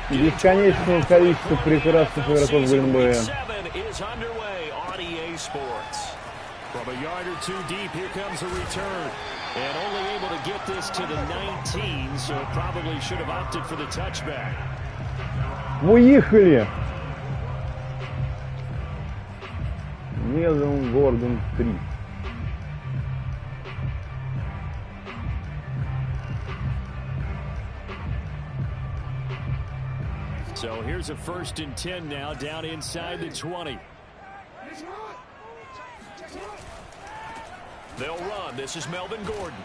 Бесконечного количества прекрасных игроков Гринбея. From a yard or two deep, here comes a return. And only able to get this to the 19, so probably should have opted for the touchback. Уехали! Мелвин Гордон 3. So here's a 1st and 10 now, down inside the 20. They'll run. This is Melvin Gordon.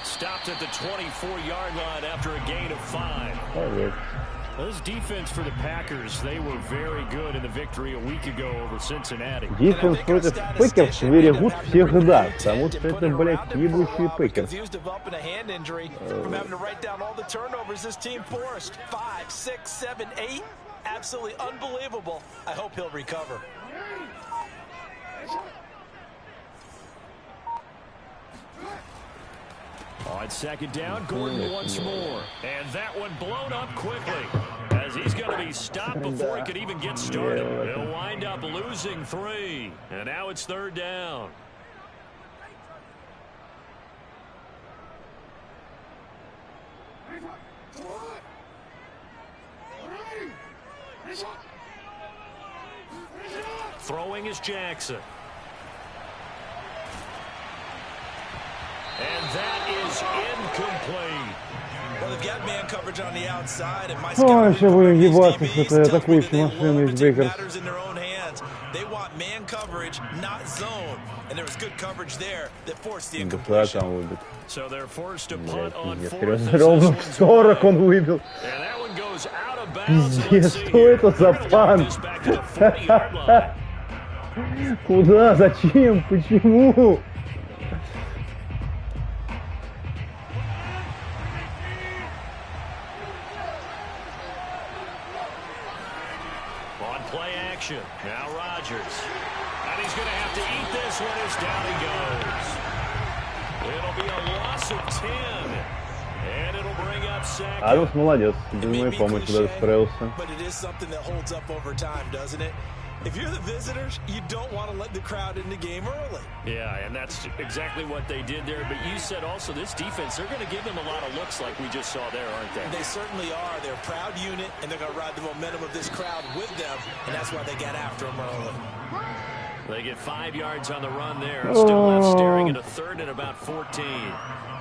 Stopped at the 24-yard line after a gain of 5. Right. This defense for the Packers, they were very good in the victory a week ago over Cincinnati. Дефенс против Пекерс very good всегда, потому что это, блядь, ебучие Пекерс. Absolutely unbelievable. I hope he'll recover. On 2nd down, Gordon once more. And that one blown up quickly as he's going to be stopped before he could even get started. He'll wind up losing 3. And now it's 3rd down. Throwing is Jackson. And that is incomplete. Well, they've got man coverage on the outside, and my Ой, сейчас будем ебаться с этой атакующей машиной из Бейкерс. They want man coverage, not zone, and there was good coverage there that forced the Да, incompletion. там выбит. So they're forced to punt on Пиздец, 4th. ровно в 40 он выбил. And that one goes out of bounds. Пиздец, что это за пант? Куда? Зачем? Почему? On play action. Now Rodgers. And he's going to have to eat this one as down he goes. It'll be a loss of 10. And it'll bring up second. Адамс молодец. Без моей помощи даже справился. But it is something that holds up over time, doesn't it? If you're the visitors, you don't want to let the crowd in the game early. Yeah, and that's exactly what they did there. But you said also this defense, they're going to give them a lot of looks like we just saw there, aren't they? They certainly are. They're a proud unit, and they're going to ride the momentum of this crowd with them, and that's why they get after them early. They get 5 yards on the run there. Still left staring at a 3rd and about 14.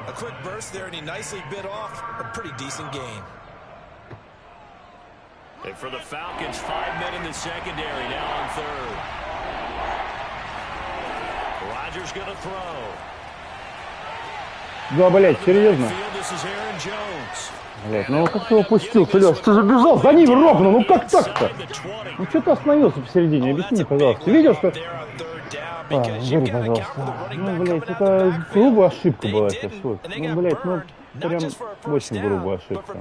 A quick burst there, and he nicely bit off a pretty decent gain. And for the Falcons, 5 men in the secondary now on 3rd. Rodgers going to throw. Да, блядь, серьезно? Блядь, ну как ты его пустил-то, Лёш? Ты же бежал за ними ровно, ну как так-то? Ну что ты остановился посередине? Объясни, пожалуйста. Видел, что... Говори, пожалуйста. Ну, блядь, это грубая ошибка была сейчас. Ну, блядь, ну прям очень грубая ошибка.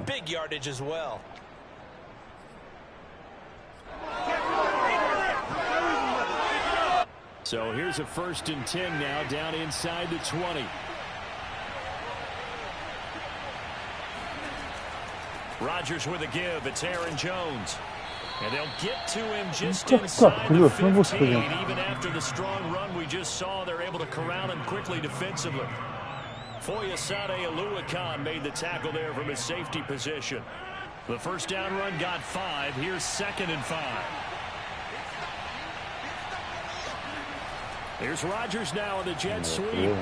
So here's a 1st and 10 now, down inside the 20. Rodgers with a give. It's Aaron Jones. And they'll get to him just inside the 15. Even after the strong run we just saw, they're able to corral him quickly defensively. Foyesade Aluakan made the tackle there from his safety position. The 1st down run got 5. Here's 2nd and 5. Here's Rodgers now in the jet sweep.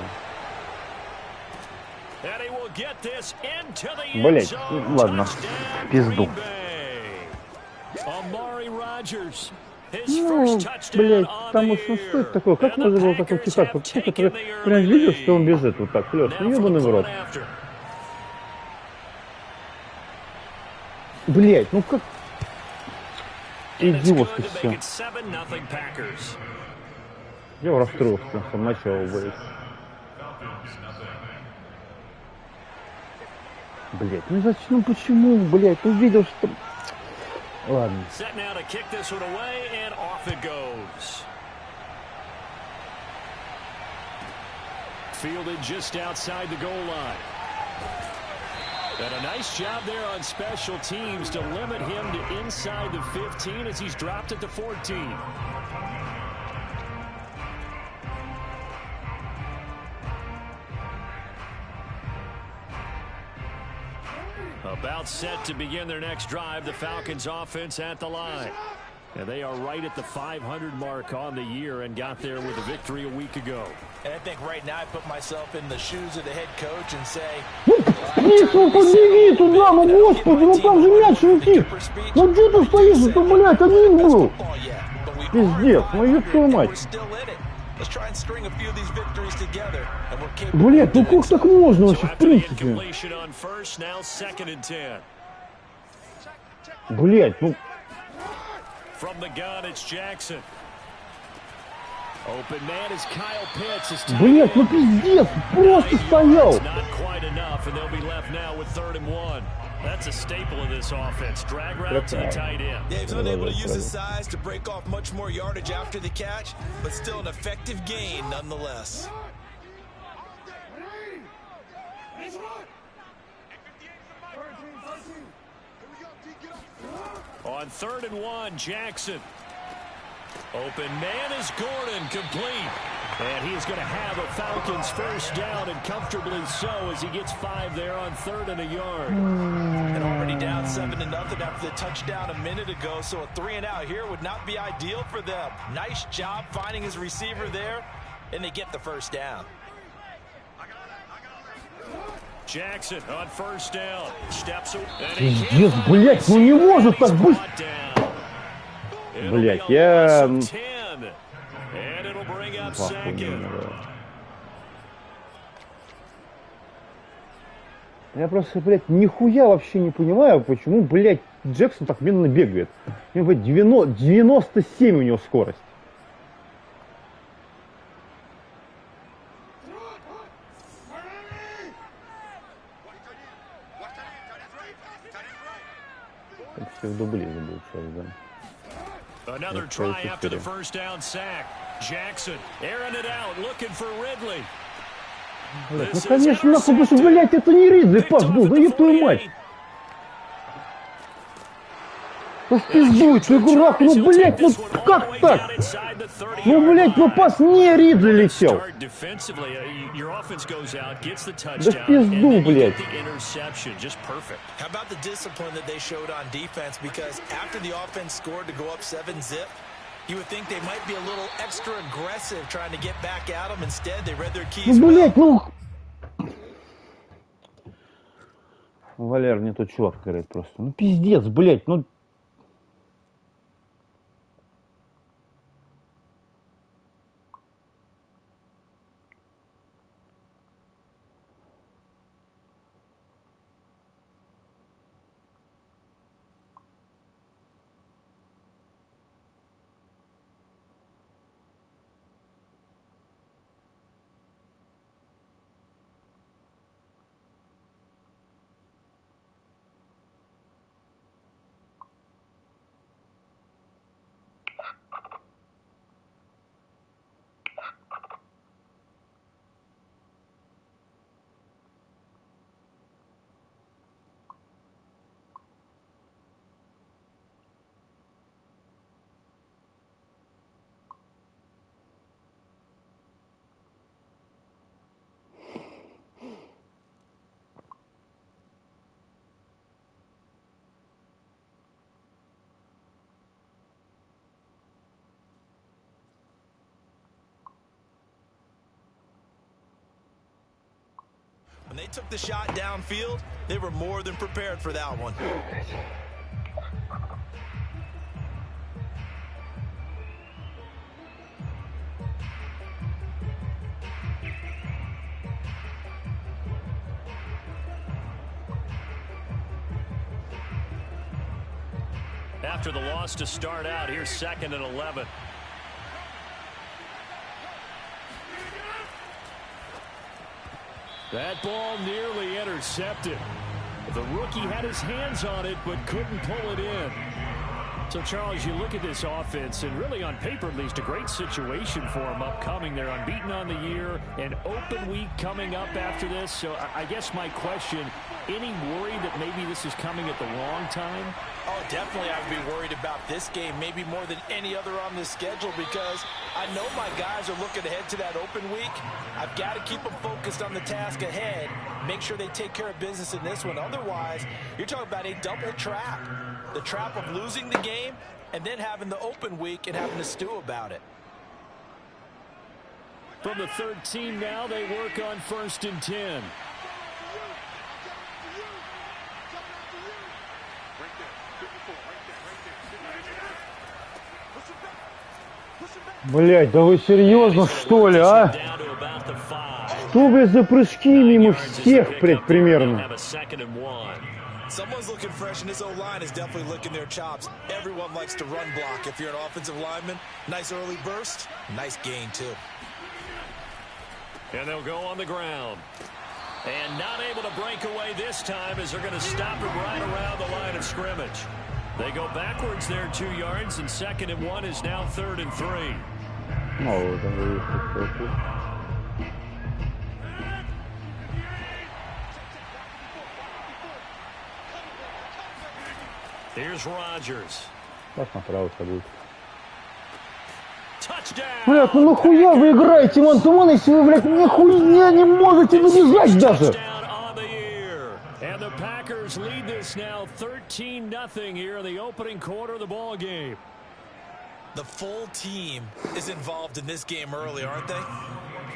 And he will get this into the end zone. Ладно, пизду. Ну, блядь, потому что что это такое? Как можно было такой китак? Кто-то прям видел, что он бежит вот так, Лёш, ну ёбаный в рот. Блядь, ну как... Идиотски все. Я расстроился с самого начала, блядь. Блядь, ну зачем, ну почему, блядь, увидел, что... Ладно. And a nice job there on special teams to limit him to inside the 15 as he's dropped at the 14. About set to begin their next drive, the Falcons offense at the line. And they are right at the 500 mark on the year and got there with a victory a week ago. And I think right now I put myself in the shoes of the head coach and say, Птицу подбери туда, ну господи, ну там же мяч летит. Ну где ты стоишь, это, блядь, один был. Пиздец, ну ёб твою мать. Блядь, ну как так можно вообще, в принципе? Блядь, ну... Блядь, ну пиздец, просто стоял. That's a staple of this offense. Drag route to the tight end. Dave's unable to use his size to break off much more yardage after the catch, but still an effective gain nonetheless. On 3rd and 1, Jackson. Open man is Gordon, complete. And he is going to have a Falcons first down, and comfortably so, as he gets 5 there on 3rd and a yard. And already down 7-0 after the touchdown a minute ago, so a 3-and-out here would not be ideal for them. Nice job finding his receiver there, and they get the first down. Jackson on first down. Steps away. Пиздец, блядь, ну не может так быть. Блядь, я... Я просто, блядь, нихуя вообще не понимаю, почему, блядь, Джексон так медленно бегает. У него, блядь, 97 у него скорость. Так все в дубле забыл сейчас, да. Another try after the first down sack. Jackson airing it out, looking for Ridley. Блядь, ну конечно, нахуй, потому что, блядь, это не Ридли пас был, да еб твою мать. Да спиздуй, ты дурак, ну, блядь, ну как так? Ну, блядь, ну пас не Ридли летел. Да спизду, блядь. You would think they might be a little extra aggressive trying to get back at them. Instead, they read their keys. Ну, блядь, ну... Валер, не тот чувак говорит просто. Ну, пиздец, блядь, ну... When they took the shot downfield, they were more than prepared for that one. After the loss to start out, here's 2nd and 11. That ball nearly intercepted. The rookie had his hands on it, but couldn't pull it in. So, Charles, you look at this offense, and really on paper, at least, a great situation for them upcoming. They're unbeaten on the year, an open week coming up after this. So I guess my question, any worry that maybe this is coming at the wrong time? Oh, definitely I'd be worried about this game, maybe more than any other on this schedule, because I know my guys are looking ahead to that open week. I've got to keep them focused on the task ahead, make sure they take care of business in this one. Otherwise, you're talking about a double trap. The trap of losing the game and then having the open week and having to stew about it. From the 13 now, they work on 1st and 10. Блять, да вы серьезно, что ли, а? Что, блядь, за прыжки мимо всех, блядь, примерно? Someone's looking fresh, and this O-line is definitely licking their chops. Everyone likes to run block. If you're an offensive lineman, nice early burst, nice gain, too. And they'll go on the ground. And not able to break away this time as they're going to stop it right around the line of scrimmage. They go backwards there 2 yards, and 2nd and 1 is now 3rd and 3. Here's Rodgers. Блядь, ну нахуя вы играете ван-ту-ван, если вы, блядь, нихуя не можете набежать даже? And the Packers lead this now 13-0 here in the opening quarter of the ball game. The full team is involved in this game early, aren't they?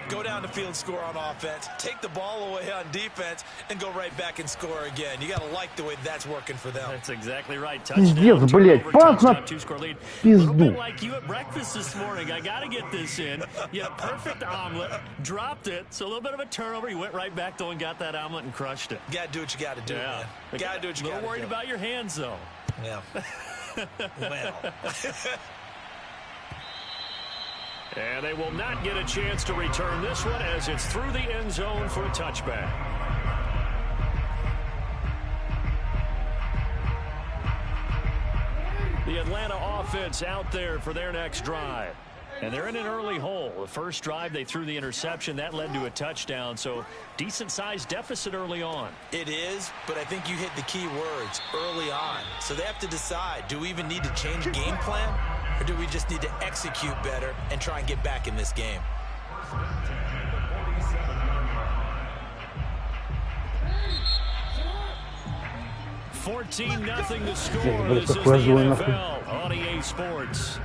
Go down the field, score on offense, take the ball away on defense, and go right back and score again. You got to like the way that's working for them. That's exactly right. Пиздец, блядь, пас на пизду. Like you at breakfast this morning. I got to get this in. You had a perfect omelet, dropped it, so a little bit of a turnover. You went right back though and got that omelet and crushed it. You got to do what you got to do, man. You got to do what you got to do. A little worried about your hands, though. Yeah. Well. And they will not get a chance to return this one as it's through the end zone for a touchback. The Atlanta offense out there for their next drive. And they're in an early hole. The first drive, they threw the interception. That led to a touchdown. So decent-sized deficit early on. It is, but I think you hit the key words early on. So they have to decide, do we even need to change game plan? Or do we just need to execute better and try and get back in this game? $14-0 to score. This is the NFL on EA Sports.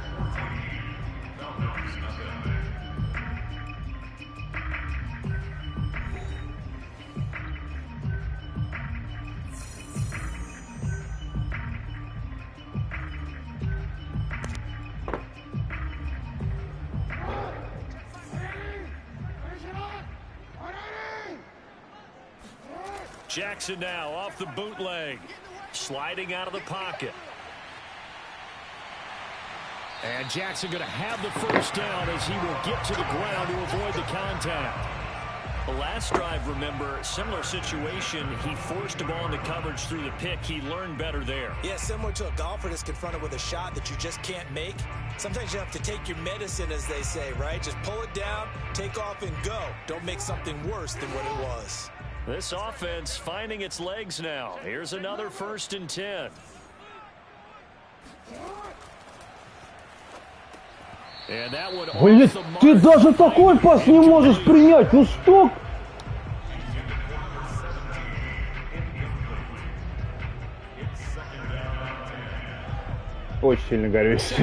Jackson now off the bootleg, sliding out of the pocket. And Jackson going to have the first down as he will get to the ground to avoid the contact. The last drive, remember, similar situation. He forced a ball into coverage through the pick. He learned better there. Yeah, similar to a golfer that's confronted with a shot that you just can't make. Sometimes you have to take your medicine, as they say, right? Just pull it down, take off, and go. Don't make something worse than what it was. This offense finding its legs now. Here's another 1st and 10. And that would Блин, ты даже такой пас не можешь принять. Ну что? Очень сильно горюсь.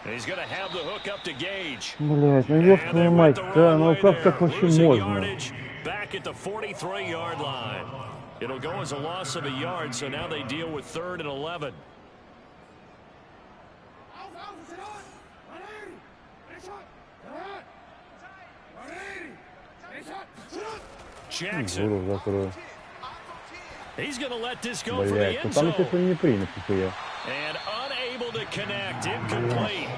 He's going to have the hook up to Gage. Блять, ну ёб твою мать, да, ну как так вообще можно? Back at the 43-yard line. It'll go as a loss of a yard, so now they deal with 3rd and 11. Jackson. He's going to let this go for the end zone. And unable to connect, incomplete.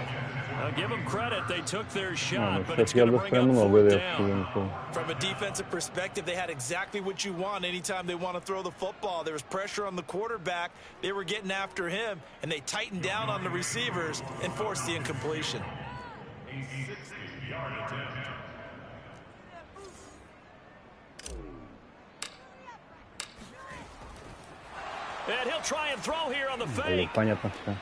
Кстати, я бы прям много этого. From a defensive perspective, they had exactly what you want anytime they want to throw the football. There was pressure on the quarterback. They were getting after him, and they tightened down on the receivers and forced the incompletion. And he'll try and throw here on the fake. Понятно все.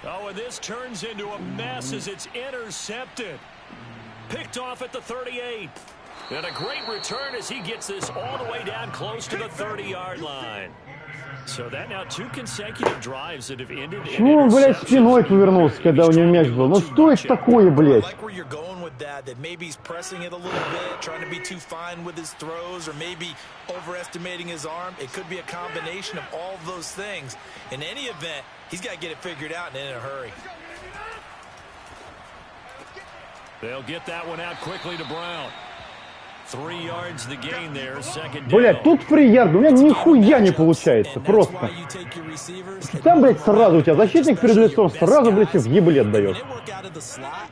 Oh, and this turns into a mess as it's intercepted. Picked off at the 38. And a great return as he gets this all the way down close to the 30-yard line. So that now 2 consecutive drives that have ended in Почему он, блядь, спиной повернулся, когда у него мяч был? Ну что это такое, блядь? That maybe he's pressing it a little bit, trying to be too fine with his throws, or maybe overestimating his arm. It could be a combination of all of those things. In any event, he's got to get it figured out and in a hurry. They'll get that one out quickly to Brown. 3 yards the gain there, second down. Блядь, тут фри-ярд, у меня нихуя не получается, просто. Там, блядь, сразу у тебя защитник перед лицом, сразу, блядь, в ебле отдает.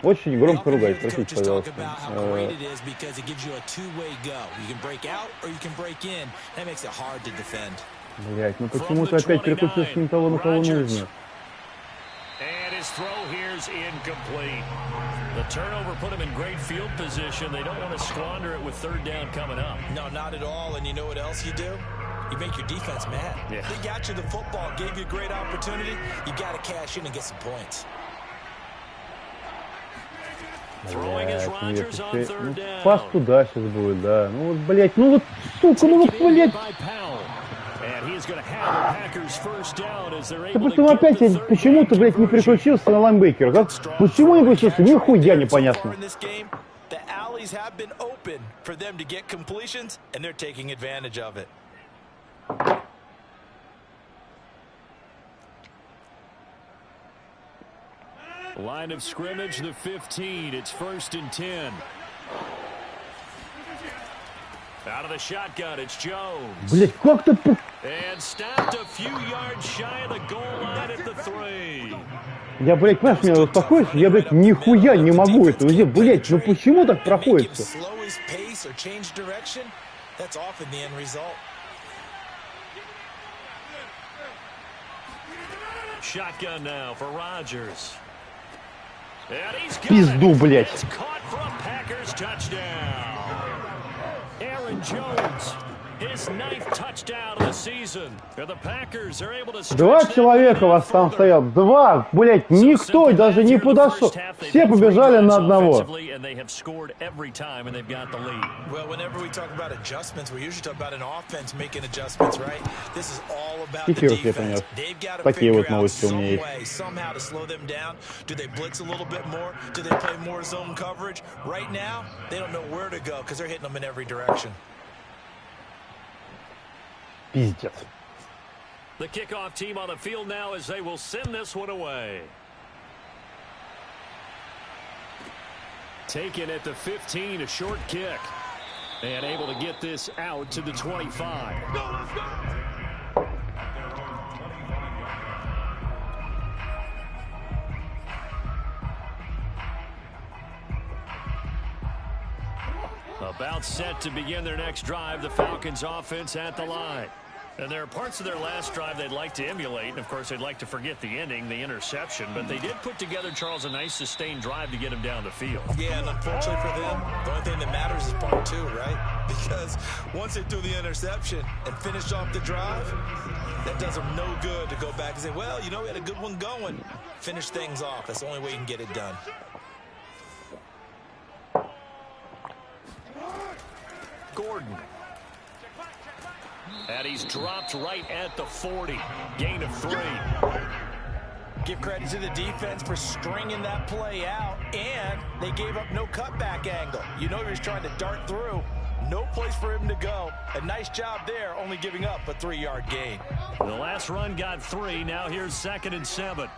Очень громко ругать, простите, пожалуйста. Блядь, ну почему ты опять переключился не того, на кого нужно? The turnover put him in great field position. They don't want to squander it with third down coming up. No, not at all. And you know what else you do? You make your defense mad. Yeah. They got you the football, gave you a great opportunity. You got to cash in and get some points. Throwing his Rodgers on third down. Пас туда сейчас будет, да. Ну вот, блядь, ну вот, сука, ну вот, блядь. Да почему опять почему-то, блядь, не переключился на лайнбекера? Как? Почему не переключился? Нихуя непонятно. Line of scrimmage, the 15. It's 1st and 10. Out of the shotgun, it's Jones. Блять, как ты... And stopped a few yards shy of the goal line at the 3. Я, блядь, понимаешь, меня успокоиться, я, блядь, нихуя не могу это. Блядь, ну почему так проходит-то? Shotgun now for Rodgers. Пизду, блядь. Aaron Jones, his 9th touchdown of the season. The Packers are able to. 2 человека вас там стоят. 2, блядь, никто даже не подошел. Все побежали на одного. And they have scored every time, and they've got the lead. Well, whenever we talk about adjustments, we usually talk about an offense making adjustments, right? This is all about the defense. They've got to figure out some way, somehow to slow them down. Do they blitz a little bit more? Do they play more zone coverage? Right now, they don't know where to go because they're hitting them in every direction. Пиздец. The kickoff team on the field now as they will send this one away. Taken at the 15, a short kick. And able to get this out to the 25. Let's go! About set to begin their next drive, the Falcons offense at the line. And there are parts of their last drive they'd like to emulate. And, of course, they'd like to forget the ending, the interception. But they did put together, Charles, a nice sustained drive to get him down the field. Yeah, and unfortunately for them, the only thing that matters is part 2, right? Because once they do the interception and finish off the drive, that does them no good to go back and say, well, you know, we had a good one going. Finish things off. That's the only way you can get it done. Gordon. And he's dropped right at the 40. Gain of 3. Give credit to the defense for stringing that play out, and they gave up no cutback angle. You know he was trying to dart through. No place for him to go. A nice job there, only giving up a 3-yard gain. The last run got 3. Now here's 2nd and 7.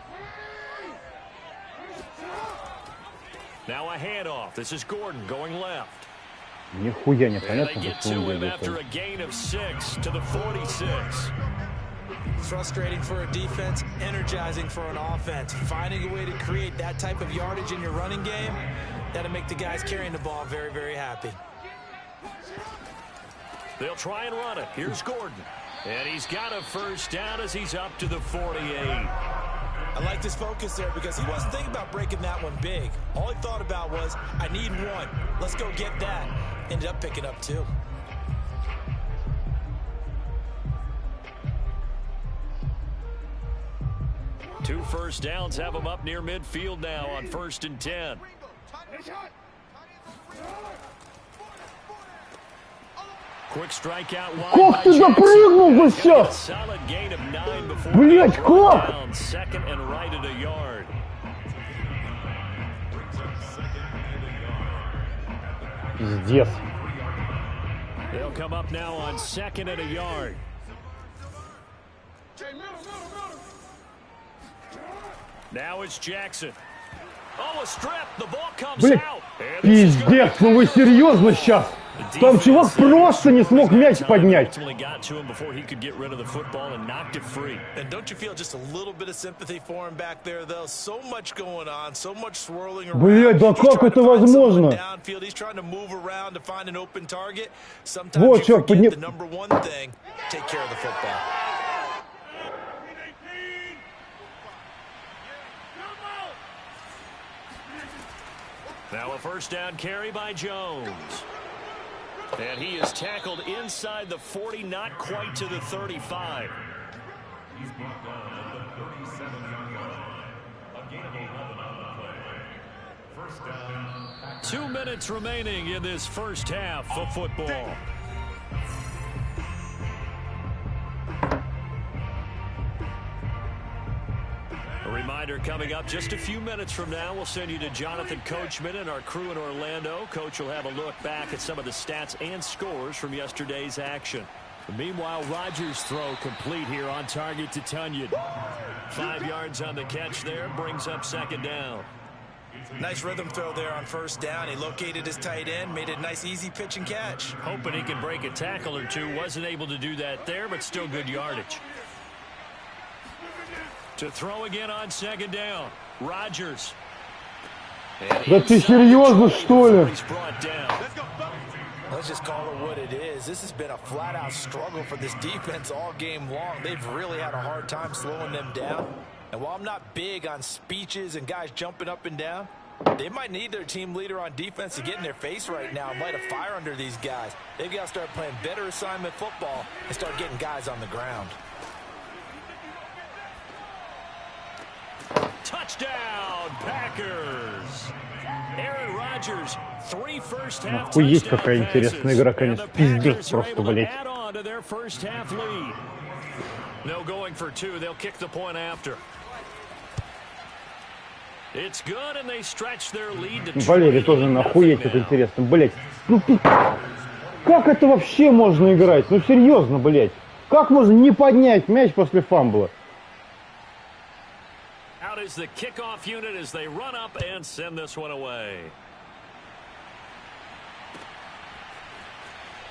Now a handoff. This is Gordon going left. Нихуя непонятно, they get to him after a gain of 6 to the 46. Frustrating for a defense. energizing for an offense. Finding a way to create that type of yardage in your running game, that'll make the guys carrying the ball very, very happy. They'll try and run it. Here's Gordon. And he's got a first down as he's up to the 48. I like his focus there because he wasn't thinking about breaking that one big. All he thought about was, I need one. Let's go get that. Ended up picking up two. Two first downs have him up near midfield now on 1st and 10. Quick strikeout wide by Как ты допрыгнул бы Jackson. сейчас? Solid gain of 9 before Блять, being brought как? down, second and right at a yard. Пиздец. They'll come up now on 2nd and a yard. Now it's Jackson. Oh, a strip. The ball comes Блять, out. And this is gonna пиздец, ну вы серьезно сейчас? Там чувак просто не смог мяч поднять. Ultimately got to him before he could get rid of the football and knocked it free. And don't you feel just a little bit of sympathy for him back there, though? So much going on, so much swirling around. Блять, да как это возможно? Downfield, he's trying to move around to find an open target. Sometimes Вот, you чувак, forget подни- the number one thing, take care of the football. Now a first down carry by Jones. And he is tackled inside the 40, not quite to the 35. He's brought down at the 37-yard line. A gain of 11 on the play. First down. 2 minutes remaining in this first half of football. A reminder coming up just a few minutes from now, we'll send you to Jonathan Coachman and our crew in Orlando. Coach will have a look back at some of the stats and scores from yesterday's action. Meanwhile, Rodgers' throw complete here on target to Tunyon. 5 yards on the catch there, brings up 2nd down. Nice rhythm throw there on first down. He located his tight end, made it a nice easy pitch and catch. Hoping he can break a tackle or two. Wasn't able to do that there, but still good yardage. To throw again on 2nd down. Rodgers. Да ты серьезно, что ли? He's brought down. Let's just call it what it is. This has been a flat-out struggle for this defense all game long. They've really had a hard time slowing them down. And while I'm not big on speeches and guys jumping up and down, they might need their team leader on defense to get in their face right now and light a fire under these guys. They've got to start playing better assignment football and start getting guys on the ground. Touchdown, Packers. Aaron Rodgers, 3 first-half Охуеть, touchdown какая интересная игра, passes. конечно. And the Пиздец Packers are просто, able to блядь. add on to their first-half lead. No going for 2. They'll kick the point after. It's good, and they stretch their lead to Валерий тоже охуеть, это интересно. Блять, ну как это вообще можно играть? Ну серьезно, блять. Как можно не поднять мяч после фамбла? Out is the kickoff unit as they run up and send this one away.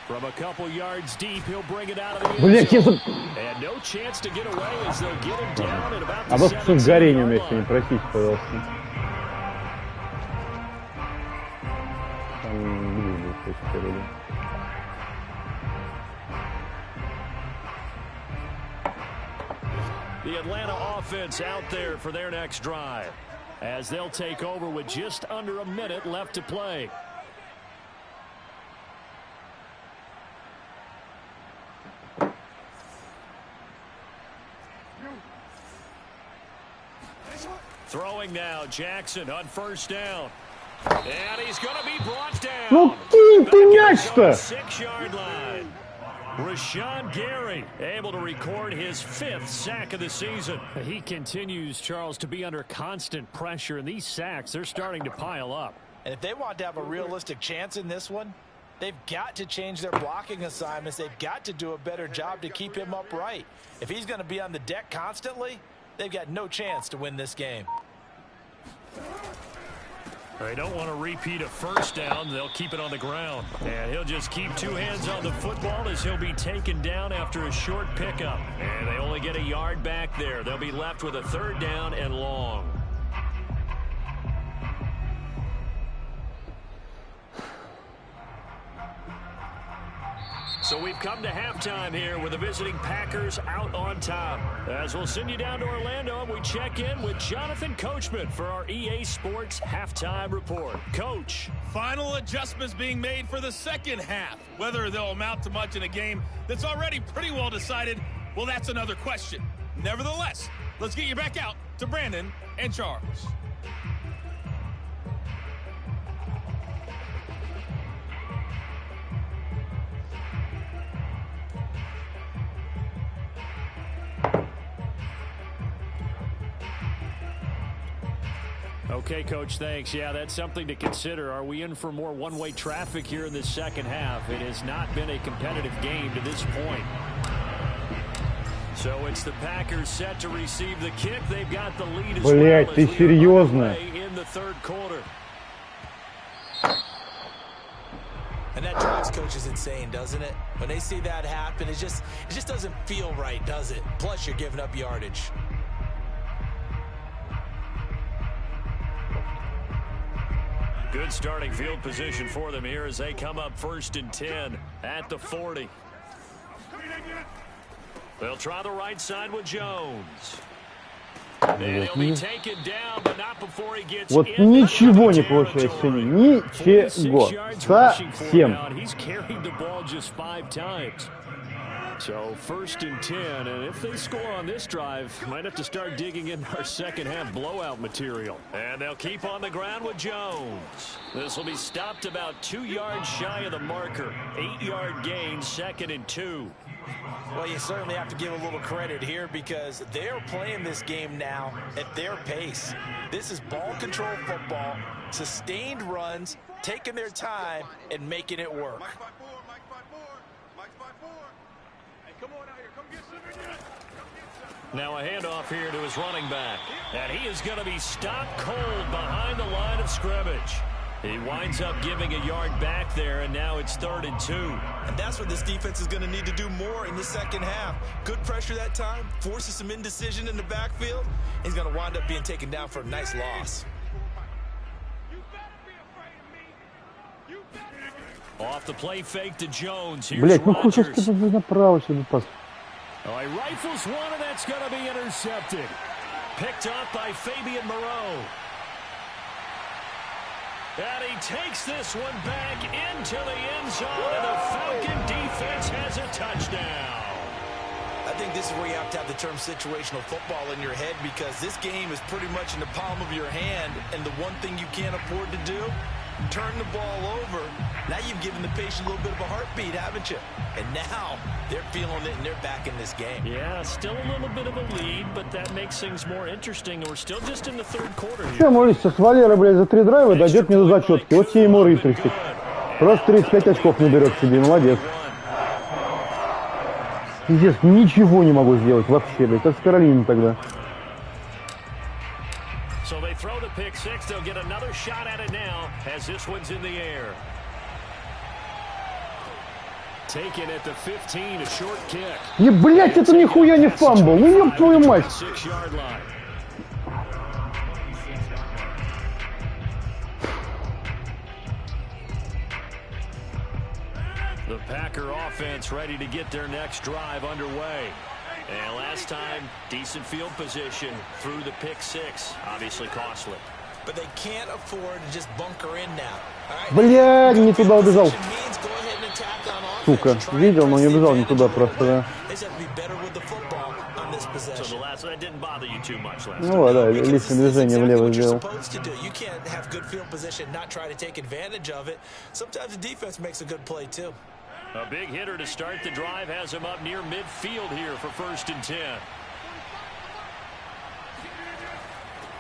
From a couple yards deep, he'll bring it out of the end Блять, я zone. And no chance to get away as they'll get him down at about А the вот что с горением, 17-yard если не line. просить, пожалуйста. Там где будет точка вроде? The Atlanta offense out there for their next drive as they'll take over with just under a minute left to play. Throwing now, Jackson on first down. And he's going to be brought down. Ну кинь ты мяч-то! 6-yard line. Rashawn Gary able to record his 5th sack of the season. He continues, Charles, to be under constant pressure, and these sacks, they're starting to pile up. And if they want to have a realistic chance in this one, they've got to change their blocking assignments. They've got to do a better job to keep him upright. If he's going to be on the deck constantly, they've got no chance to win this game. They don't want to repeat a first down. They'll keep it on the ground. And he'll just keep two hands on the football as he'll be taken down after a short pickup. And they only get a yard back there. They'll be left with a third down and long. So we've come to halftime here with the visiting Packers out on top. As we'll send you down to Orlando, we check in with Jonathan Coachman for our EA Sports Halftime Report. Coach. Final adjustments being made for the second half. Whether they'll amount to much in a game that's already pretty well decided, well, that's another question. Nevertheless, let's get you back out to Brandon and Charles. Okay, Coach, thanks. Yeah, that's something to consider. Are we in for more one-way traffic here in the second half? It has not been a competitive game to this point. So it's the Packers set to receive the kick. They've got the lead as Блять, well ты серьезно? in the third quarter. And that drives coaches insane, doesn't it? When they see that happen, it just doesn't feel right, does it? Plus, you're giving up yardage. Good starting field position for them here as they come up 1st and 10 at the 40. They'll try the right side with Jones. And he'll be taken down, but not before he gets Вот ничего не получилось сегодня. Ничего. Совсем. He's carried the ball just 5 times. So 1st and 10, and if they score on this drive, might have to start digging in our second half blowout material. And they'll keep on the ground with Jones. This will be stopped about 2 yards shy of the marker. 8-yard gain, 2nd and 2. Well, you certainly have to give a little credit here because they're playing this game now at their pace. This is ball control football, sustained runs, taking their time, and making it work. Now a handoff here to his running back. And he is going to be stopped cold behind the line of scrimmage. He winds up giving a yard back there, and now it's 3rd and 2. And that's what this defense is going to need to do more in the second half. Good pressure that time, forces some indecision in the backfield. He's going to wind up being taken down for a nice loss. Off the play fake to Jones. Here's Блять, ну хочешь Rodgers. ты направо себе пас. Oh, he rifles one, and that's going to be intercepted. Picked off by Fabian Moreau. And he takes this one back into the end zone, and the Falcon defense has a touchdown. I think this is where you have to have the term situational football in your head because this game is pretty much in the palm of your hand, and the one thing you can't afford to do, turn the ball over. Now you've given the patient a little bit of a heartbeat, haven't you? And now they're feeling it and they're back in this game. Yeah, still a little bit of a lead, but that makes things more interesting. We're still just in the third quarter here. Че, молись, с Валера, блядь, за 3 драйва дойдет мне до зачетки. Вот тебе ему рыцарский. Просто 35 очков наберет себе, молодец. Пиздец, ничего не могу сделать вообще, блядь, как с Каролиной тогда. So they throw the pick six. They'll get another shot at it now as this one's in the air. Taken at the 15, a short kick. Не, блядь, это нихуя не фамбл. Ну, ёб твою мать. 6-yard line. The Packer offense ready to get their next drive underway. And last time, decent field position through the pick six. Obviously costly. But they can't afford to just bunker in now. Блядь, не туда убежал. Сука, видел, но не убежал не туда просто, да. Ну да, личное движение влево сделал. A big hitter to start the drive has him up near midfield here for 1st and 10.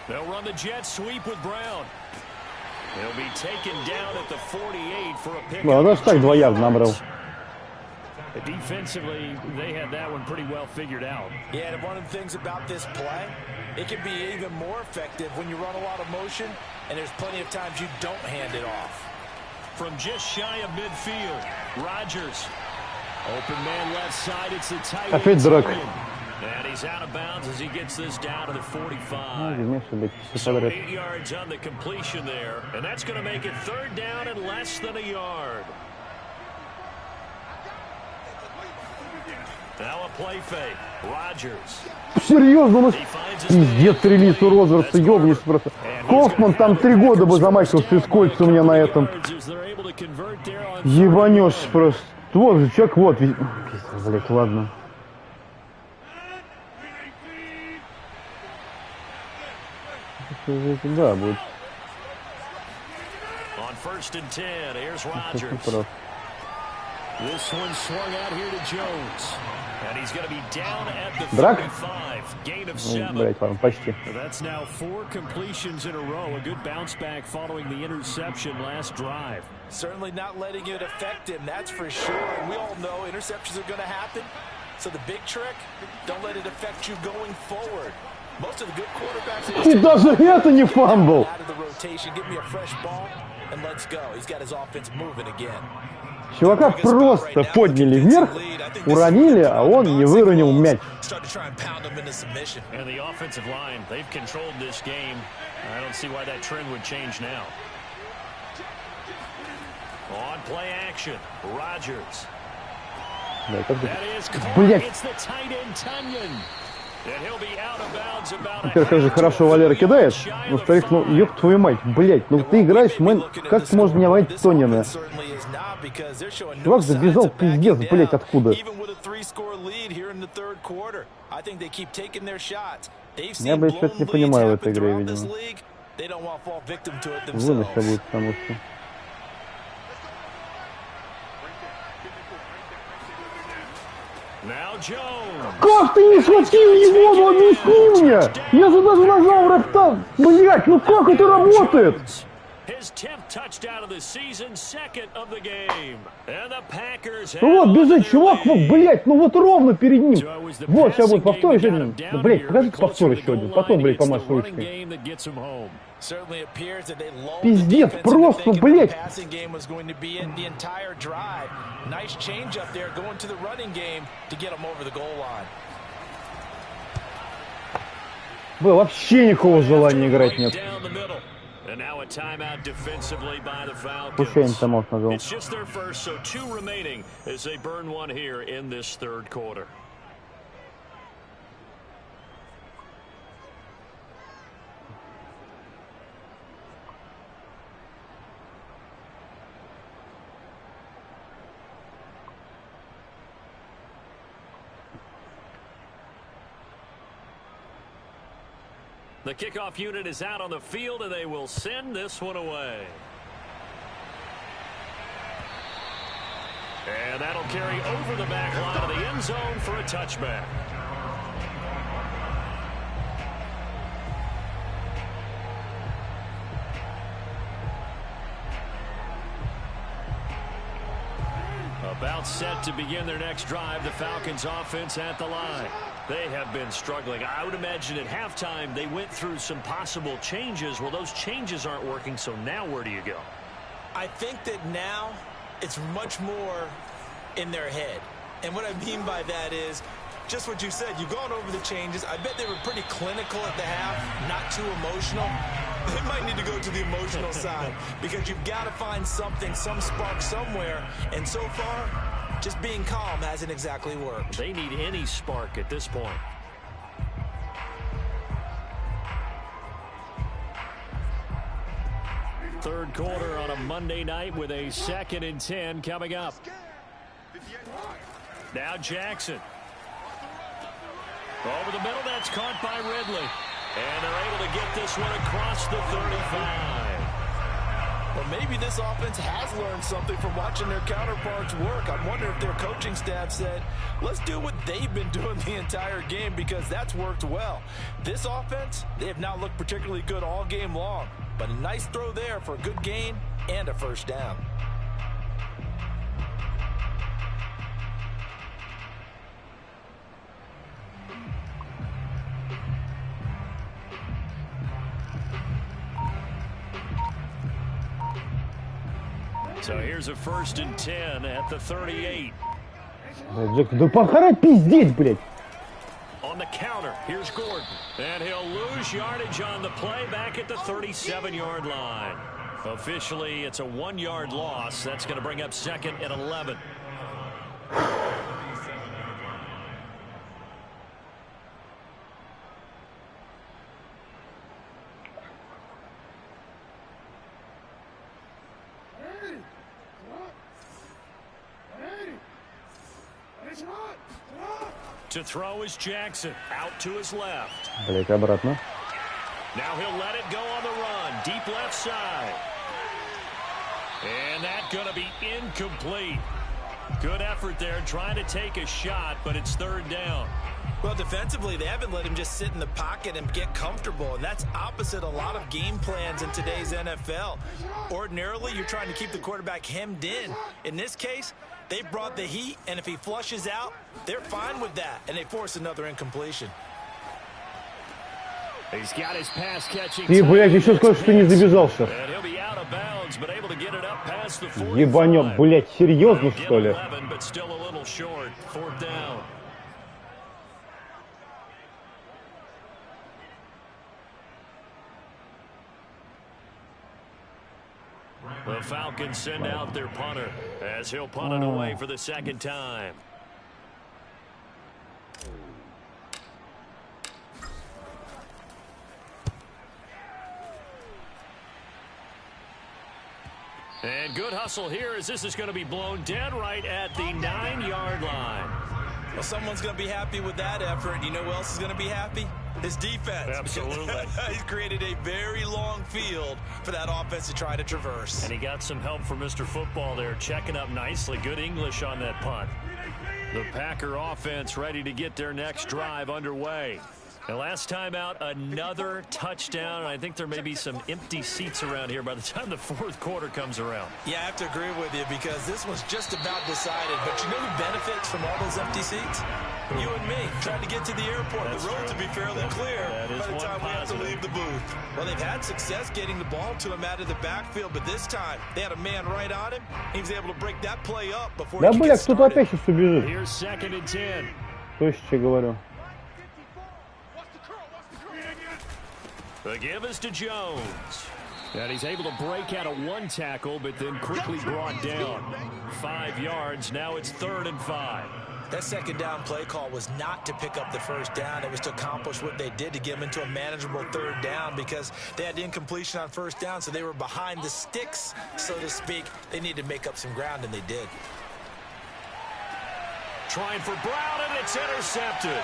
They'll run the jet sweep with Brown. He'll be taken down at the 48 for a pick. Ну, даже так 2 ярда набрал. Defensively, they had that one pretty well figured out. Yeah, and one of the things about this play, it can be even more effective when you run a lot of motion and there's plenty of times you don't hand it off. From just shy of midfield, Rodgers. Open man left side, it's the tight end. And he's out of bounds as he gets this down to the 45. So 8 yards on the completion there, and that's going to make it third down and less than a yard. Now a play fake. Rodgers. Серьезно, ну пиздец релиз у Розерса, ёбнись просто. Кофман там 3 года бы замачивался из кольца у меня на этом. Ебанешь просто. Вот же, человек, вот. Блять, ладно. Да, будет. On first and 10, here's Rodgers. This one swung out here to Jones. And he's going to be down at the 35. Gain of 7. Блять, ладно, почти. That's now 4 completions in a row. A good bounce back following the interception last drive. Certainly not letting it affect him, that's for sure. And we all know interceptions are going to happen. So the big trick, don't let it affect you going forward. Most of the good quarterbacks... И даже это не фамбл! Out of the rotation, give me a fresh ball, and let's go. He's got his offense moving again. Чувака просто подняли вверх, уронили, а он не выронил мяч. And the offensive line, they've controlled this game. I don't see why that trend would change now. On play action, Rodgers. Блять. Теперь как же хорошо Валера кидает. Ну, старик, ну, ёб твою мать, блять, ну ты играешь, мэн, как ты можешь не обойти Тонина? Чувак забежал, пиздец, блять, откуда? Я бы что-то не понимаю в этой игре, видимо. Выносить будет, потому что... Как ты не схватил его, ну объясни мне! Я же даже нажал рэптап! Блять, ну как это работает? Ну вот, бежит чувак, вот, блять, ну вот ровно перед ним. Вот, сейчас будет повтор еще один. Да, блять, покажите повтор еще один. Потом, блять, помашь ручкой. Пиздец, просто, блять. Было вообще никакого желания играть нет. Пусть я там нажал. It's just their first, so 2 remaining as they burn 1 here in this third quarter. The kickoff unit is out on the field, and they will send this one away. And that'll carry over the back line of the end zone for a touchback. About set to begin their next drive, the Falcons offense at the line. They have been struggling. I would imagine at halftime they went through some possible changes. Well, those changes aren't working, so now where do you go? I think that now it's much more in their head. And what I mean by that is just what you said. You've gone over the changes. I bet they were pretty clinical at the half, not too emotional. They might need to go to the emotional side because you've got to find something, some spark somewhere. And so far, just being calm hasn't exactly worked. They need any spark at this point. Third quarter on a Monday night with a 2nd and 10 coming up. Now Jackson. Over the middle, that's caught by Ridley. And they're able to get this one across the 35. Well, maybe this offense has learned something from watching their counterparts work. I wonder if their coaching staff said, let's do what they've been doing the entire game because that's worked well. This offense, they have not looked particularly good all game long. But a nice throw there for a good gain and a first down. So here's a 1st and 10 at the 38. Джексон, да похара пиздеть, блядь. On the counter, here's Gordon. And he'll lose yardage on the play back at the 37-yard line. Officially, it's a 1-yard loss. That's going to bring up 2nd and 11. To throw is Jackson, out to his left. Блять, обратно. Now he'll let it go on the run, deep left side. And that's going to be incomplete. Good effort there, trying to take a shot, but it's 3rd down. Well, defensively, they haven't let him just sit in the pocket and get comfortable, and that's opposite a lot of game plans in today's NFL. Ordinarily, you're trying to keep the quarterback hemmed in. In this case, they brought the heat, and if he flushes out, they're fine with that, and they force another incompletion. He's got his pass catching. Ты, блядь, еще скажешь, что не забежался. And he'll be out of bounds, but able to get it up past the 45. Ебанёк, блядь, серьезно, что ли? 11, but still a little short. 4th down. The Falcons send out their punter as he'll punt it away for the 2nd time. And good hustle here as this is going to be blown dead right at the 9-yard line. Well, someone's going to be happy with that effort. You know who else is going to be happy? His defense. Absolutely. He's created a very long field for that offense to try to traverse. And he got some help from Mr. Football there, checking up nicely. Good English on that punt. The Packer offense ready to get their next drive underway. And last time out, another touchdown. I think there may be some empty seats around here by the time the 4th quarter comes around. Yeah, I have to agree with you because this one's just about decided. But you know who benefits from all those empty seats? You and me, trying to get to the airport. That's the roads will be fairly clear by the time we have to leave the booth. Well, they've had success getting the ball to him out of the backfield, but this time they had a man right on him. He was able to break that play up before Да, he could блядь, get кто-то started. опять сейчас убежит. Here's 2nd and 10. Слышишь, что говорю? The give is to Jones. And he's able to break out of 1 tackle, but then quickly brought down. 5 yards. Now it's 3rd and 5. That 2nd down play call was not to pick up the 1st down. It was to accomplish what they did to get them into a manageable 3rd down because they had incompletion on 1st down, so they were behind the sticks, so to speak. They needed to make up some ground, and they did. Trying for Brown, and it's intercepted.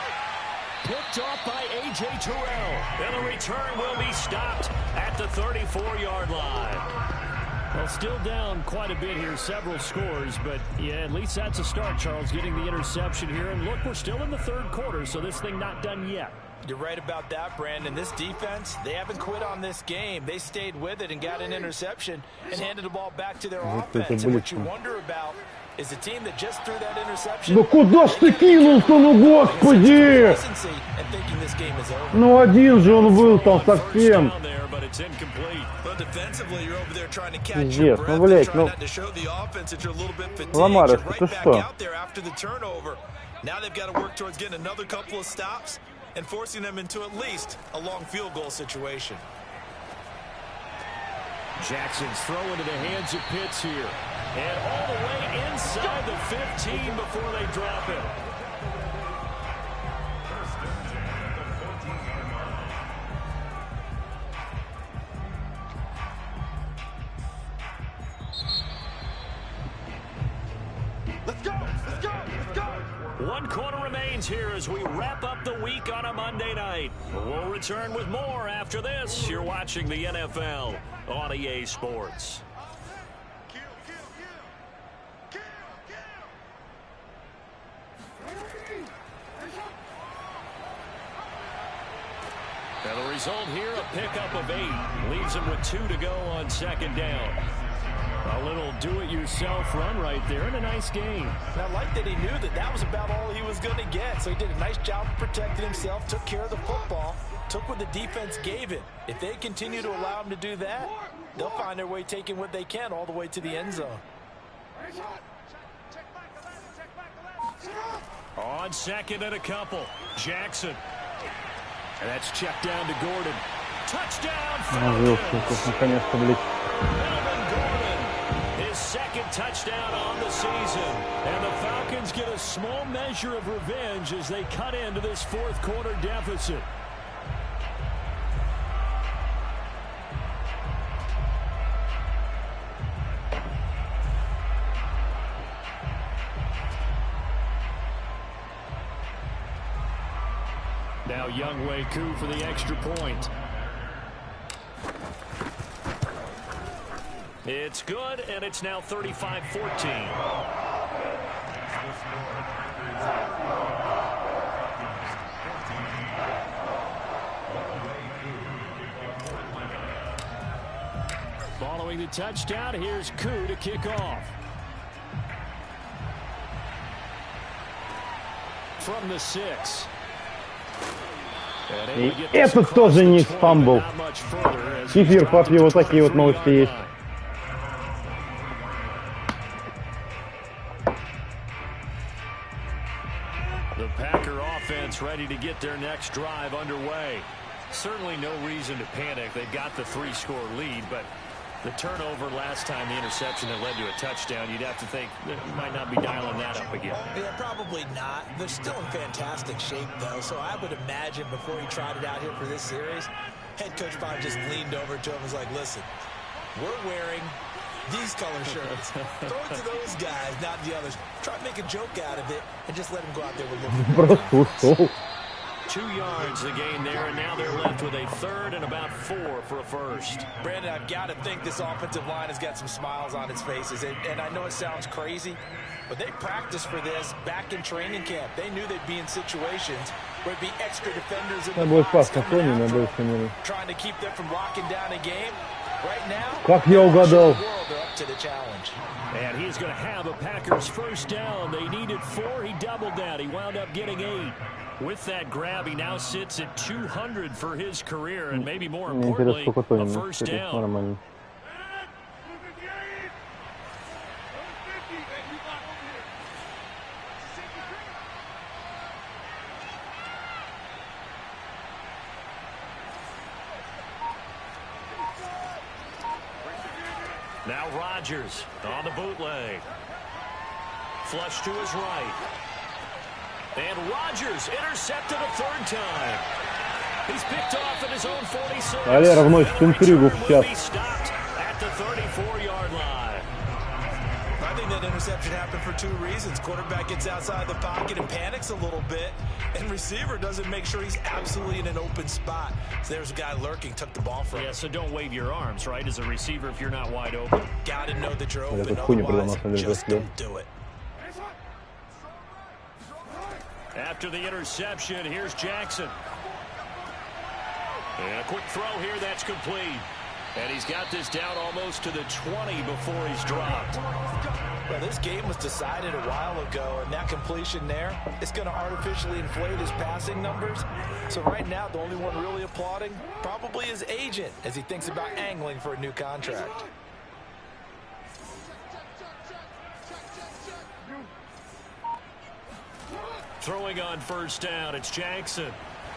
Picked off by A.J. Terrell. And the return will be stopped at the 34-yard line. Well, still down quite a bit here, several scores, but yeah, at least that's a start, Charles, getting the interception here. And look, we're still in the 3rd quarter, so this thing not done yet. You're right about that, Brandon. This defense, they haven't quit on this game. They stayed with it and got an interception and handed the ball back to their offense. And what you wonder about is the team that just threw that interception. Да куда ж ты кинул-то, ну господи! Ну один же он был там совсем. Пиздец, ну блять, ну... Ламар, это что? Now they've got to work towards getting another couple of stops and forcing them into at least a long field goal situation. Jackson's throw into the hands of Pitts here. And all the way inside the 15 before they drop it. Let's go! Let's go! Let's go! 1 quarter remains here as we wrap up the week on a Monday night. We'll return with more after this. You're watching the NFL on EA Sports. And the result here, a pickup of 8. Leaves him with 2 to go on 2nd down. A little do-it-yourself run right there and a nice gain. And I like that he knew that that was about all he was going to get. So he did a nice job of protecting himself, took care of the football, took what the defense gave him. If they continue to allow him to do that, they'll find their way taking what they can all the way to the end zone. On second and a couple, Jackson. And that's checked down to Gordon. Touchdown, Falcons! His second touchdown on the season. And the Falcons get a small measure of revenge as they cut into this fourth quarter deficit. Now Younghoe Koo for the extra point. It's good, and it's now 35-14. Following the touchdown, here's Koo to kick off. From the 6. И этот тоже не фамбл. Кефир, папе, вот такие вот новости есть. The Packer offense ready to get their next drive underway. Certainly no reason to panic. They've got the 3-score lead, but the turnover last time, the interception that led to a touchdown, you'd have to think that you might not be dialing that up again. Yeah, probably not. They're still in fantastic shape, though, so I would imagine before he tried it out here for this series, head coach probably just leaned over to him and was like, listen, we're wearing these color shirts. Throw it to those guys, not the others. Try to make a joke out of it and just let them go out there with looking. 2 yards the gain there, and now they're left with a third and about 4 for a first. Brandon, I've got to think this offensive line has got some smiles on its faces, and I know it sounds crazy, but they practiced for this back in training camp. They knew they'd be in situations where it'd be extra defenders in the box trying to keep them from locking down a game. Right now, they're up to the challenge. And he's going to have a Packers first down. They needed 4. He doubled that. He wound up getting 8. With that grab, he now sits at 200 for his career, and maybe more importantly, a first down. Now Rodgers on the bootleg. Flush to his right. And Rodgers intercepted a third time. He's picked off at his own 46. Валера вносит интригу в чат. At the 34-yard line. I think that interception happened for 2 reasons. Quarterback gets outside the pocket and panics a little bit, and receiver doesn't make sure he's absolutely in an open spot. So there's a guy lurking, took the ball from him. Yeah, so don't wave your arms, right, as a receiver if you're not wide open. Gotta know that you're open, otherwise just don't do it. After the interception, here's Jackson. And a quick throw here, that's complete. And he's got this down almost to the 20 before he's dropped. Well, this game was decided a while ago, and that completion there is going to artificially inflate his passing numbers. So right now, the only one really applauding probably his agent as he thinks about angling for a new contract. Throwing on first down, it's Jackson.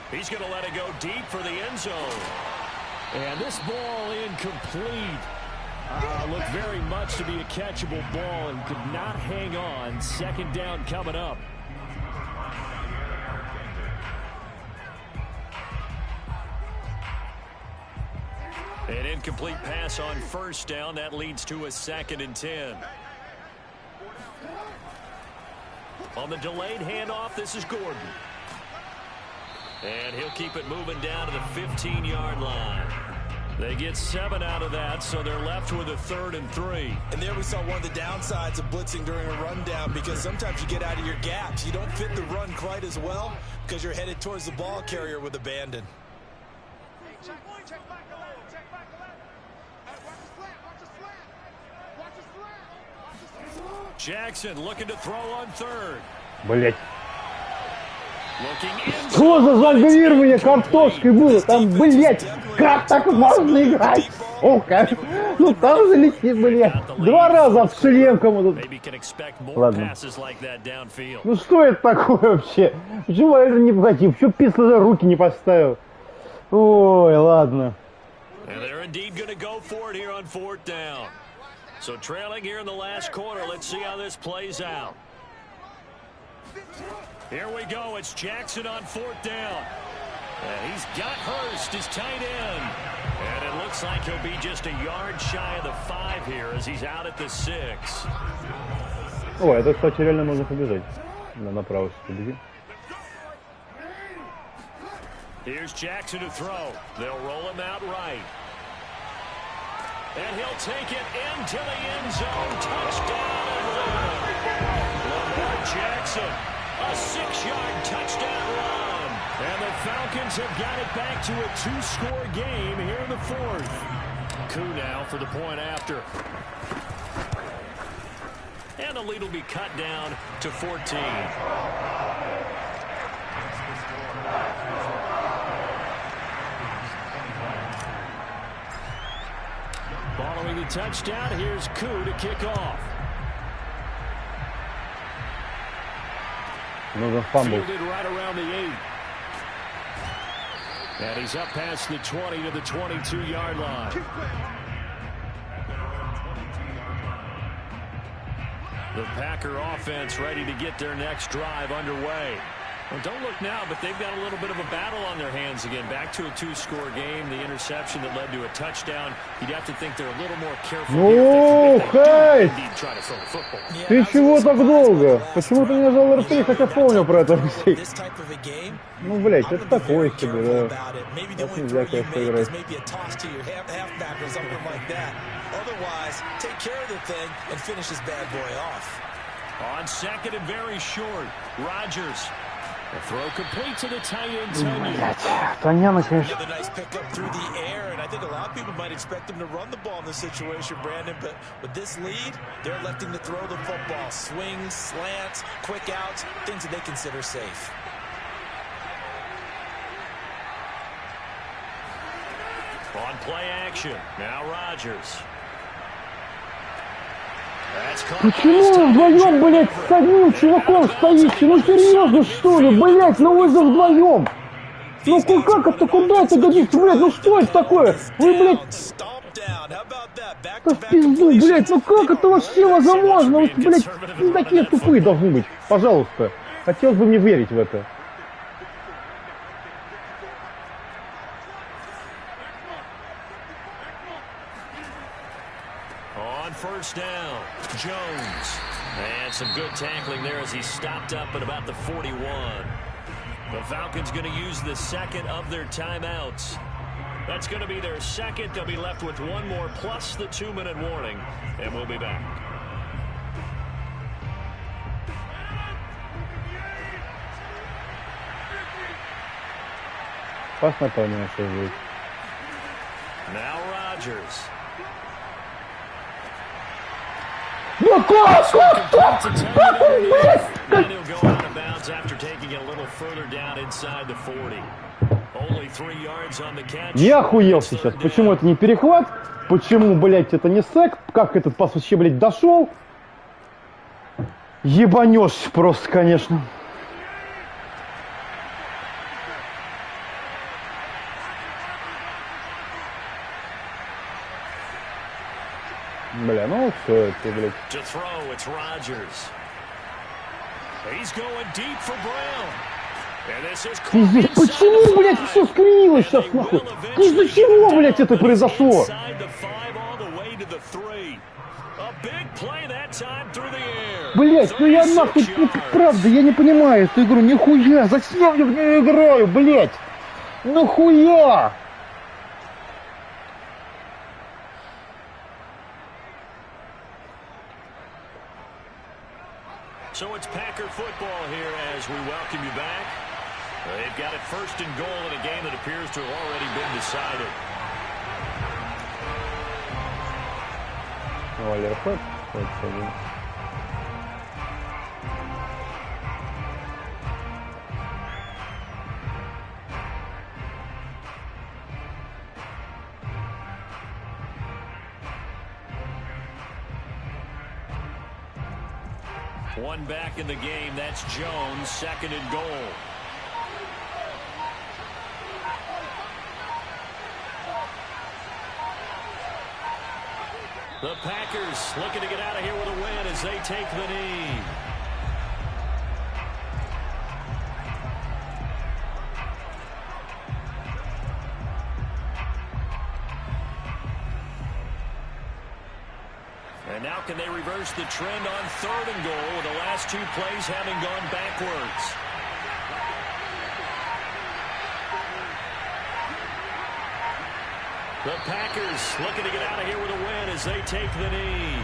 He's going to let it go deep for the end zone. And this ball incomplete. Looked very much to be a catchable ball and could not hang on. Second down coming up. An incomplete pass on first down. That leads to a 2nd and 10. On the delayed handoff, this is Gordon. And he'll keep it moving down to the 15-yard line. They get 7 out of that, so they're left with a 3rd and 3. And there we saw one of the downsides of blitzing during a rundown, because sometimes you get out of your gaps. You don't fit the run quite as well because you're headed towards the ball carrier with abandon. Jackson looking to throw on 3rd. Блять. Что за жонглирование картошкой было? Там, блять, как так можно играть? Сука. Ну там же летит, блядь. 2 раза в шлем кому-то. Ладно. Ну что это такое вообще? Почему я это не входил? Почему Пицца за руки не поставил? Ой, ладно. So trailing here in the last quarter. Let's see how this plays out. Here we go. It's Jackson on 4th down. And he's got Hurst, his tight end. And it looks like he'll be just a yard shy of the 5 here as he's out at the 6. О, это, кстати, реально можно побежать. Направо побеги. Here's Jackson to throw. They'll roll him out right. And he'll take it into the end zone. Touchdown and run. Lamar Jackson, a 6-yard touchdown run. And the Falcons have got it back to a 2-score game here in the 4th. Coup now for the point after. And the lead will be cut down to 14. Following the touchdown, here's Coup to kick off. Fielded right around the 8. And he's up past the 20 to the 22-yard line. The Packer offense ready to get their next drive underway. Well, don't look now, but they've got a little bit of a battle on their hands again. Back to a 2-score game. The interception that led to a touchdown. You'd have to think they're a little more careful. Ну, Хейс! Ты чего так долго? Почему ты не нажал РТ, хотя помнил про это, Алексей? Ну, блядь, это такое себе, да. Так нельзя, конечно, играть. On 2nd and very short, Rodgers. The throw complete to the tight end, Tonya. Тоняна, конечно. Another nice pickup through the air, and I think a lot of people might expect him to run the ball in this situation, Brandon, but with this lead, they're electing to throw the football. Swings, slants, quick outs, things that they consider safe. On play action, now Rodgers. Почему вы вдвоем, блядь, с одним чуваком стоите? Ну серьезно, что ли, блядь, ну вы же вдвоем. Ну как это, куда это годится, блядь, ну что это такое? Вы, блядь, да в пизду, блядь, ну как это вообще возможно? Вы, блядь, не такие тупые должны быть, пожалуйста. Хотелось бы мне верить в это. First down, Jones. And some good tackling there as he stopped up at about the 41. The Falcons going to use the second of their timeouts. That's going to be their second. They'll be left with one more plus the 2-minute warning. And we'll be back. Now Rodgers. Ну как? And he'll go out of bounds after taking it a little further down inside the 40. Only 3 yards on the catch. Я охуел сейчас. Почему это не перехват? Почему, блядь, это не сэк? Как этот пас вообще, блядь, дошел? Ебанешься просто, конечно. Бля, ну все это, блядь. Пиздец, почему, блядь, все скривилось сейчас, нахуй? Из-за чего, блядь, это произошло? Блядь, ну я нахуй, ну, правда, я не понимаю эту игру, нихуя, зачем я в нее играю, блядь? Нахуя? So it's Packer football here as we welcome you back. They've got it 1st and goal in a game that appears to have already been decided. One back in the game. That's Jones, second and goal. The Packers looking to get out of here with a win as they take the knee. And now can they reverse the trend on third and goal with the last two plays having gone backwards? The Packers looking to get out of here with a win as they take the knee.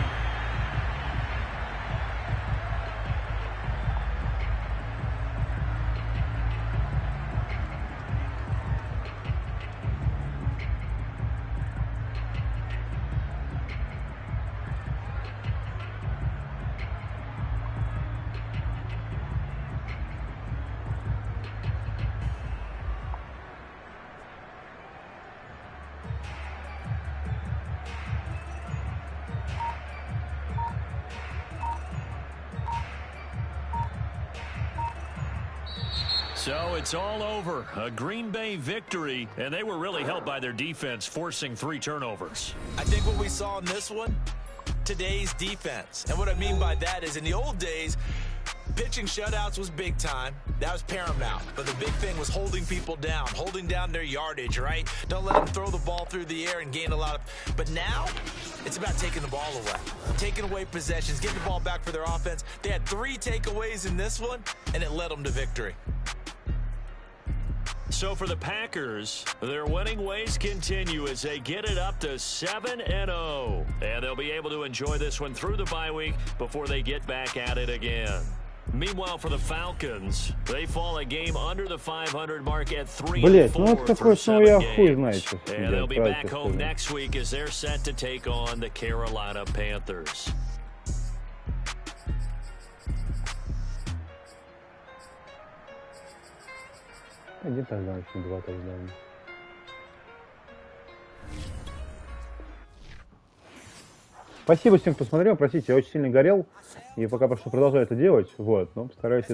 So it's all over. A Green Bay victory, and they were really helped by their defense, forcing 3 turnovers. I think what we saw in this one, today's defense. And what I mean by that is in the old days, pitching shutouts was big time. That was paramount. But the big thing was holding people down, holding down their yardage, right? Don't let them throw the ball through the air and gain a lot of... But now, it's about taking the ball away. Taking away possessions, getting the ball back for their offense. They had 3 takeaways in this one, and it led them to victory. So for the Packers, their winning ways continue as they get it up to 7-0. And they'll be able to enjoy this one through the bye week before they get back at it again. Meanwhile, for the Falcons, they fall a game under the 500 mark at 3-4 through 7 games. And they'll be back home next week as they're set to take on the Carolina Panthers. Один тачдаун, еще 2 тачдауна. Спасибо всем, кто смотрел. Простите, я очень сильно горел. И пока что продолжаю это делать. Вот, но постараюсь